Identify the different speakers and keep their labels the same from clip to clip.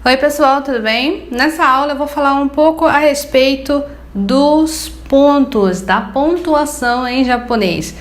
Speaker 1: Oi pessoal, tudo bem? Nessa aula eu vou falar um pouco a respeito dos pontos, da pontuação em japonês.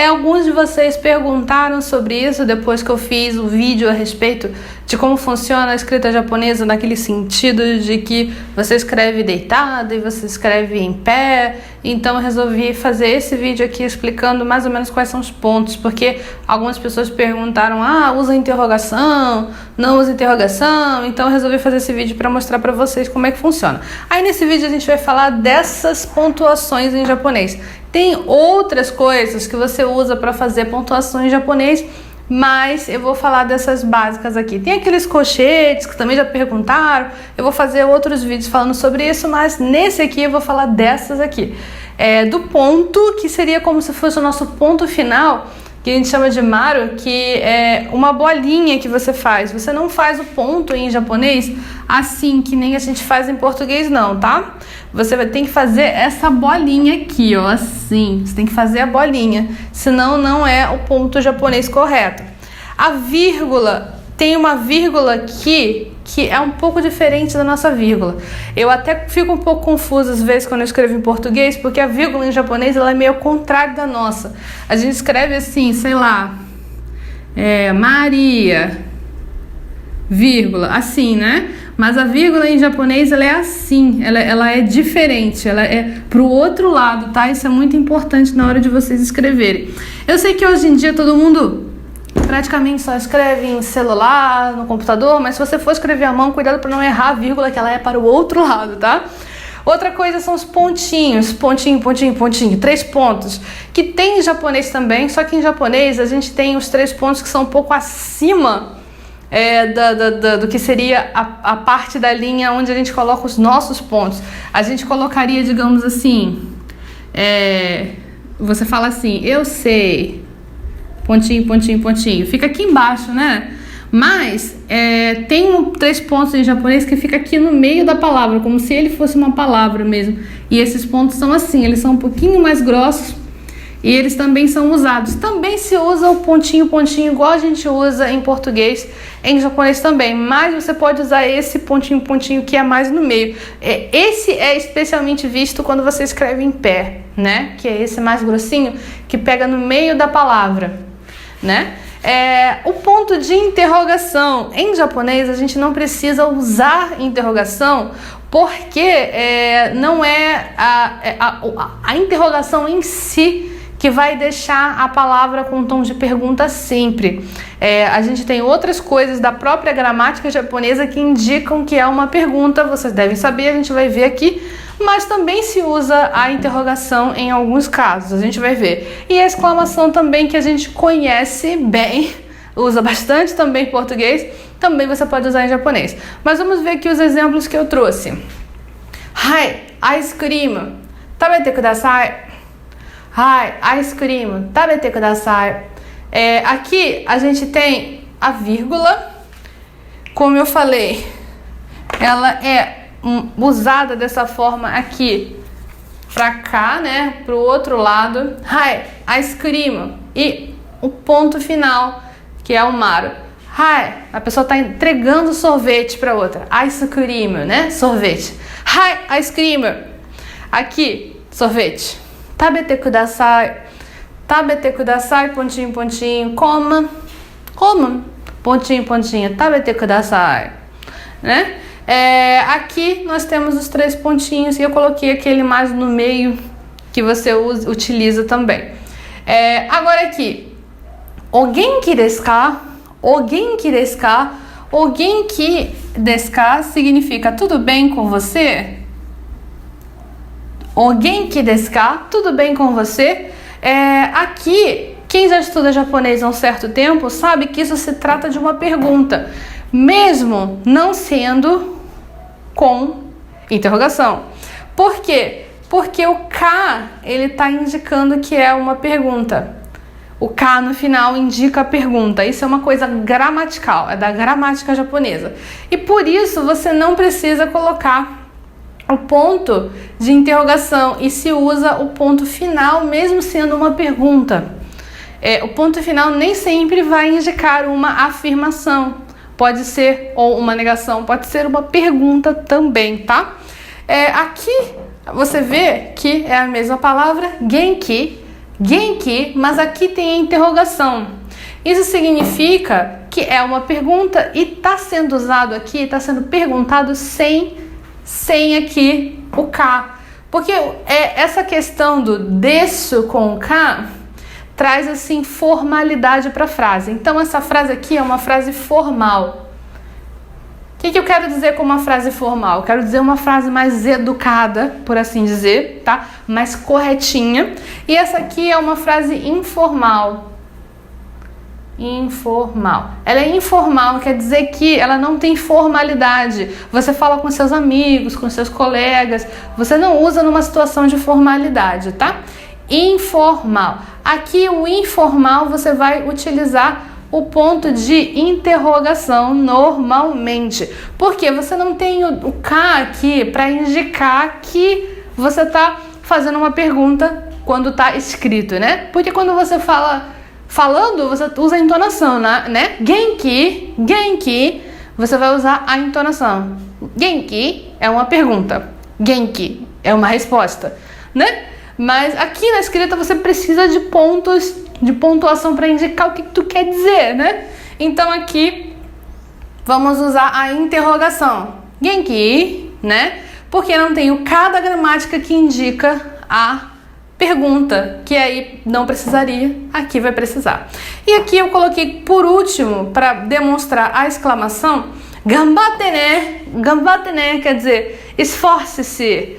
Speaker 1: Alguns de vocês perguntaram sobre isso depois que eu fiz o vídeo a respeito de como funciona a escrita japonesa, naquele sentido de que você escreve deitado e você escreve em pé. Então eu resolvi fazer esse vídeo aqui explicando mais ou menos quais são os pontos, porque algumas pessoas perguntaram, usa interrogação, não usa interrogação, então eu resolvi fazer esse vídeo para mostrar para vocês como é que funciona. Aí nesse vídeo a gente vai falar dessas pontuações em japonês. Tem outras coisas que você usa para fazer pontuação em japonês, mas eu vou falar dessas básicas aqui. Tem aqueles colchetes que também já perguntaram, eu vou fazer outros vídeos falando sobre isso, mas nesse aqui eu vou falar dessas aqui. Do ponto, que seria como se fosse o nosso ponto final, que a gente chama de maru, que é uma bolinha que você faz. Você não faz o ponto em japonês assim, que nem a gente faz em português não, tá? Você vai ter que fazer essa bolinha aqui, ó, assim. Você tem que fazer a bolinha, senão não é o ponto japonês correto. A vírgula, tem uma vírgula aqui que é um pouco diferente da nossa vírgula. Eu até fico um pouco confusa às vezes quando eu escrevo em português, porque a vírgula em japonês ela é meio ao contrário da nossa. A gente escreve assim, sei lá, Maria, vírgula, assim, né? Mas a vírgula em japonês ela é assim, ela é diferente, ela é pro outro lado, tá? Isso é muito importante na hora de vocês escreverem. Eu sei que hoje em dia todo mundo praticamente só escreve em celular, no computador, mas se você for escrever à mão, cuidado para não errar a vírgula, que ela é para o outro lado, tá? Outra coisa são os pontinhos, pontinho, pontinho, pontinho, 3 pontos, que tem em japonês também, só que em japonês a gente tem os 3 pontos que são um pouco acima do que seria a parte da linha onde a gente coloca os nossos pontos. A gente colocaria, digamos assim, você fala assim, eu sei, pontinho, pontinho, pontinho, fica aqui embaixo, né? Mas tem 3 pontos em japonês que fica aqui no meio da palavra, como se ele fosse uma palavra mesmo. E esses pontos são assim, eles são um pouquinho mais grossos e eles também são usados. Também se usa o pontinho, pontinho, igual a gente usa em português, em japonês também. Mas você pode usar esse pontinho, pontinho que é mais no meio. Esse é especialmente visto quando você escreve em pé, né? Que é esse mais grossinho, que pega no meio da palavra, né? O ponto de interrogação. Em japonês a gente não precisa usar interrogação, porque não é a interrogação em si que vai deixar a palavra com um tom de pergunta sempre. A gente tem outras coisas da própria gramática japonesa que indicam que é uma pergunta, vocês devem saber, a gente vai ver aqui, mas também se usa a interrogação em alguns casos, a gente vai ver. E a exclamação também, que a gente conhece bem, usa bastante também em português, também você pode usar em japonês. Mas vamos ver aqui os exemplos que eu trouxe. Hai, ice cream, tabete kudasai. Hai, ice cream, tabete kudasai. Aqui a gente tem a vírgula, como eu falei, ela é usada dessa forma aqui pra cá, né, pro outro lado. Hai, ice cream, e o ponto final, que é o maru. Hai, a pessoa tá entregando sorvete pra outra. Ice cream, né, sorvete. Hai, ice cream. Aqui, sorvete. Tabete kudasai. Tabete kudasai, pontinho, pontinho. Coma. Coma. Pontinho, pontinho. Tabete kudasai. Né? Aqui nós temos os 3 pontinhos e eu coloquei aquele mais no meio que você utiliza também. Agora aqui, o genki desu ka? O genki desu ka? O genki desu ka significa tudo bem com você? O genki desu ka? Tudo bem com você? Aqui, quem já estuda japonês há um certo tempo sabe que isso se trata de uma pergunta, mesmo não sendo com interrogação. Por quê? Porque o ka, ele está indicando que é uma pergunta. O ka no final indica a pergunta. Isso é uma coisa gramatical, é da gramática japonesa. E por isso você não precisa colocar o ponto de interrogação e se usa o ponto final mesmo sendo uma pergunta. O ponto final nem sempre vai indicar uma afirmação. pode ser ou uma negação, pode ser uma pergunta também, tá? Aqui você vê que é a mesma palavra, genki, mas aqui tem a interrogação. Isso significa que é uma pergunta e está sendo usado aqui, está sendo perguntado sem aqui o K. Porque essa questão do desu com o K traz assim formalidade para a frase. Então essa frase aqui é uma frase formal. O que eu quero dizer com uma frase formal? Eu quero dizer uma frase mais educada, por assim dizer, tá? Mais corretinha. E essa aqui é uma frase informal. Informal. Ela é informal, quer dizer que ela não tem formalidade. Você fala com seus amigos, com seus colegas, você não usa numa situação de formalidade, tá? Informal. Aqui o informal você vai utilizar o ponto de interrogação normalmente, porque você não tem o K aqui para indicar que você está fazendo uma pergunta quando está escrito, né? Porque quando você falando, você usa a entonação, né? Genki, você vai usar a entonação. Genki é uma pergunta, genki é uma resposta, né? Mas aqui na escrita você precisa de pontos de pontuação para indicar o que tu quer dizer, né? Então aqui vamos usar a interrogação. Genki, né? Porque não tem o K da gramática que indica a pergunta, que aí não precisaria, aqui vai precisar. E aqui eu coloquei por último, para demonstrar a exclamação, ganbatte ne. Ganbatte ne quer dizer esforce-se.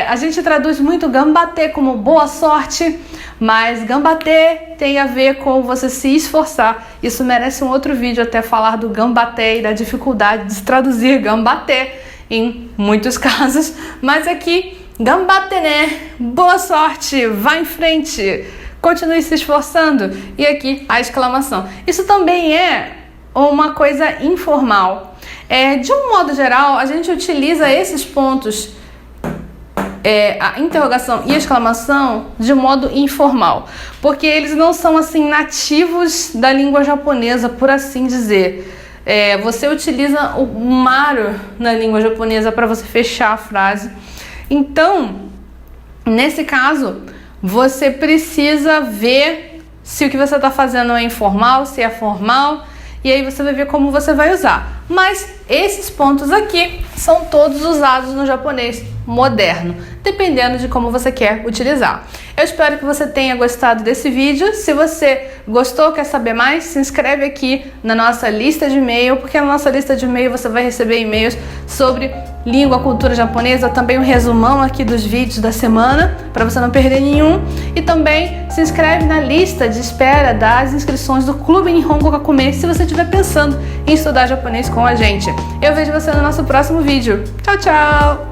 Speaker 1: A gente traduz muito ganbatte como boa sorte, mas ganbatte tem a ver com você se esforçar. Isso merece um outro vídeo até falar do ganbatte e da dificuldade de traduzir ganbatte em muitos casos, mas aqui ganbatte ne, boa sorte, vá em frente, continue se esforçando. E aqui a exclamação. Isso também é uma coisa informal. De um modo geral, a gente utiliza esses pontos, a interrogação e a exclamação, de modo informal, porque eles não são assim nativos da língua japonesa, por assim dizer. Você utiliza o maru na língua japonesa para você fechar a frase. Então, nesse caso, você precisa ver se o que você está fazendo é informal, se é formal, e aí você vai ver como você vai usar. Mas esses pontos aqui são todos usados no japonês moderno, dependendo de como você quer utilizar. Eu espero que você tenha gostado desse vídeo. Se você gostou, quer saber mais, se inscreve aqui na nossa lista de e-mail, porque na nossa lista de e-mail você vai receber e-mails sobre língua, cultura japonesa, também um resumão aqui dos vídeos da semana, para você não perder nenhum. E também se inscreve na lista de espera das inscrições do Clube Nihongo Kakume, se você estiver pensando em estudar japonês com a gente. Eu vejo você no nosso próximo vídeo. Tchau, tchau!